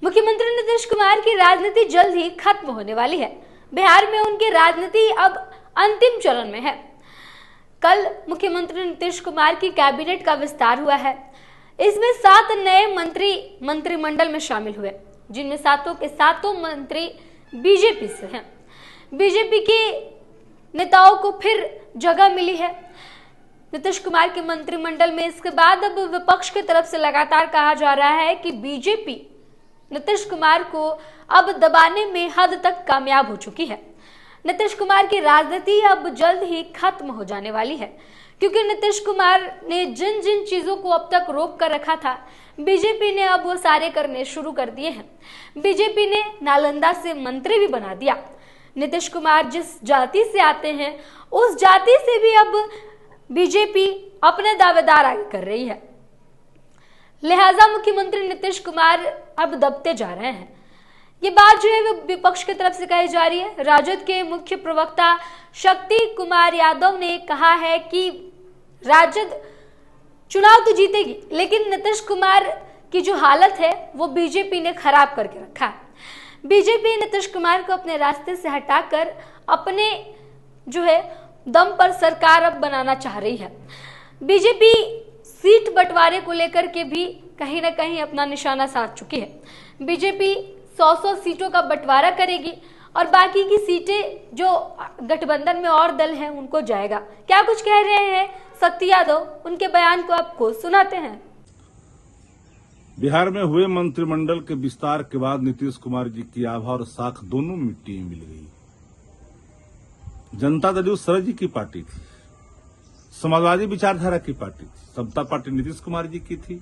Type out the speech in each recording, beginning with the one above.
मुख्यमंत्री नीतीश कुमार की राजनीति जल्द ही खत्म होने वाली है। बिहार में उनकी राजनीति अब अंतिम चरण में है। कल मुख्यमंत्री नीतीश कुमार की कैबिनेट का विस्तार हुआ है। इसमें 7 नए मंत्री मंत्रिमंडल में शामिल हुए, जिनमें सातों के सातों मंत्री बीजेपी से हैं। बीजेपी के नेताओं को फिर जगह मिली है नीतीश कुमार के मंत्रिमंडल में। इसके बाद अब विपक्ष की तरफ से लगातार कहा जा रहा है कि बीजेपी नीतीश कुमार को अब दबाने में हद तक कामयाब हो चुकी है। नीतीश कुमार की राजनीति अब जल्द ही खत्म हो जाने वाली है, क्योंकि नीतीश कुमार ने जिन जिन चीजों को अब तक रोक कर रखा था, बीजेपी ने अब वो सारे करने शुरू कर दिए हैं। बीजेपी ने नालंदा से मंत्री भी बना दिया। नीतीश कुमार जिस जाति से आते हैं, उस जाति से भी अब बीजेपी अपने दावेदार आगे कर रही है। लिहाजा मुख्यमंत्री नीतीश कुमार अब दबते जा रहे हैं। ये बात जो है वो विपक्ष की तरफ से कही जा रही है। राजद के मुख्य प्रवक्ता शक्ति कुमार यादव ने कहा है कि राजद चुनाव तो जीतेगी, लेकिन नीतीश कुमार की जो हालत है वो बीजेपी ने खराब करके रखा है। बीजेपी नीतीश कुमार को अपने रास्ते से हटाकर अपने जो है दम पर सरकार अब बनाना चाह रही है। बीजेपी सीट बंटवारे को लेकर के भी कहीं ना कहीं अपना निशाना साध चुकी है। बीजेपी 100 सीटों का बंटवारा करेगी और बाकी की सीटें जो गठबंधन में और दल हैं उनको जाएगा। क्या कुछ कह रहे हैं शक्ति यादव, उनके बयान को आपको सुनाते हैं। बिहार में हुए मंत्रिमंडल के विस्तार के बाद नीतीश कुमार जी की आभा और साख दोनों मिट्टी में मिल गई। जनता दल शरद जी की पार्टी थी, समाजवादी विचारधारा की पार्टी थी, समता पार्टी नीतीश कुमार जी की थी,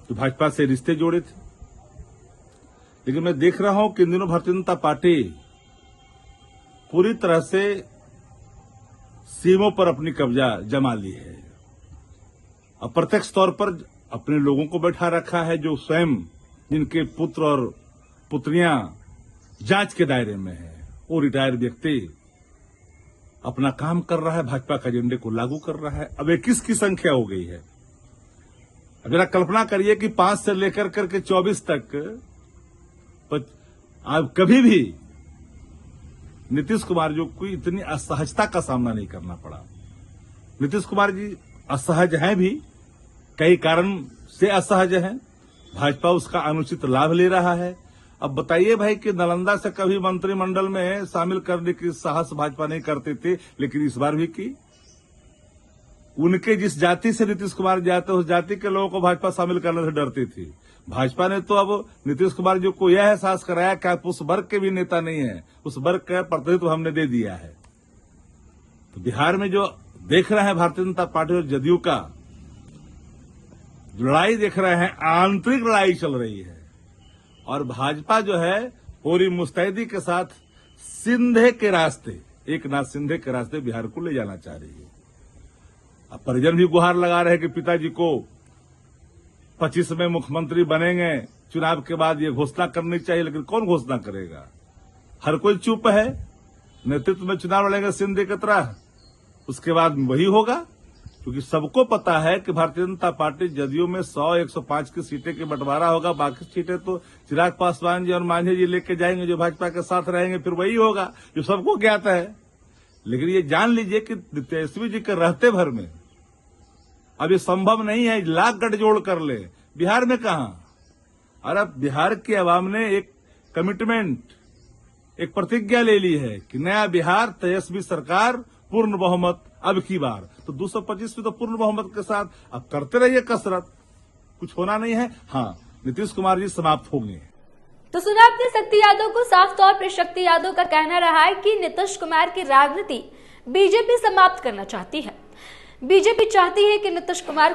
जो भाजपा से रिश्ते जोड़े थे। लेकिन मैं देख रहा हूं कि इन दिनों भारतीय जनता पार्टी पूरी तरह से सीमों पर अपनी कब्जा जमा ली है। अप्रत्यक्ष तौर पर अपने लोगों को बैठा रखा है, जो स्वयं जिनके पुत्र और पुत्रियां जांच के दायरे में है। वो रिटायर्ड व्यक्ति अपना काम कर रहा है, भाजपा के एजेंडे को लागू कर रहा है। अब 21 की संख्या हो गई है। अब जरा कल्पना करिए कि 5 से लेकर करके 24 तक अब कभी भी नीतीश कुमार जी को इतनी असहजता का सामना नहीं करना पड़ा। नीतीश कुमार जी असहज हैं भी, कई कारण से असहज हैं। भाजपा उसका अनुचित लाभ ले रहा है। अब बताइए भाई कि नालंदा से कभी मंत्रिमंडल में शामिल करने की साहस भाजपा नहीं करते थे, लेकिन इस बार भी की। उनके जिस जाति से नीतीश कुमार जाते उस जाति के लोगों को भाजपा शामिल करने से डरती थी। भाजपा ने तो अब नीतीश कुमार जी को यह एहसास कराया कि आप उस वर्ग के भी नेता नहीं है, उस वर्ग का प्रतिनिधित्व हमने दे दिया है। तो बिहार में जो देख रहे हैं भारतीय जनता पार्टी और जदयू का लड़ाई देख रहे हैं, आंतरिक लड़ाई चल रही है। और भाजपा जो है पूरी मुस्तैदी के साथ सिंधे के रास्ते, एक नाथ सिंधे के रास्ते बिहार को ले जाना चाह रही है। अब परिजन भी गुहार लगा रहे हैं कि पिताजी को 25 में मुख्यमंत्री बनेंगे, चुनाव के बाद ये घोषणा करनी चाहिए। लेकिन कौन घोषणा करेगा? हर कोई चुप है। नेतृत्व में चुनाव लड़ेंगे सिंधे की तरह, उसके बाद वही होगा। क्योंकि सबको पता है कि भारतीय जनता पार्टी जदयू में 100-105 की सीटें के बंटवारा होगा। बाकी सीटें तो चिराग पासवान जी और मांझी जी लेके जाएंगे, जो भाजपा के साथ रहेंगे। फिर वही होगा जो सबको ज्ञात है। लेकिन ये जान लीजिए कि तेजस्वी जी के रहते भर में अब ये संभव नहीं है। लाख गठजोड़ कर ले, बिहार में कहां। और अब बिहार की आवाम ने एक कमिटमेंट, एक प्रतिज्ञा ले ली है कि नया बिहार, तेजस्वी सरकार, पूर्ण बहुमत अब की बार। तो 225 में तो पूर्ण बहुमत के साथ अब करते रहिए कसरत, कुछ होना नहीं है। हाँ, नीतीश कुमार जी समाप्त होंगे। तो सुना आपने शक्ति यादव को। साफ तौर पर शक्ति यादव का कहना रहा है कि नीतीश कुमार की राजनीति बीजेपी समाप्त करना चाहती है। बीजेपी चाहती है कि नीतीश कुमार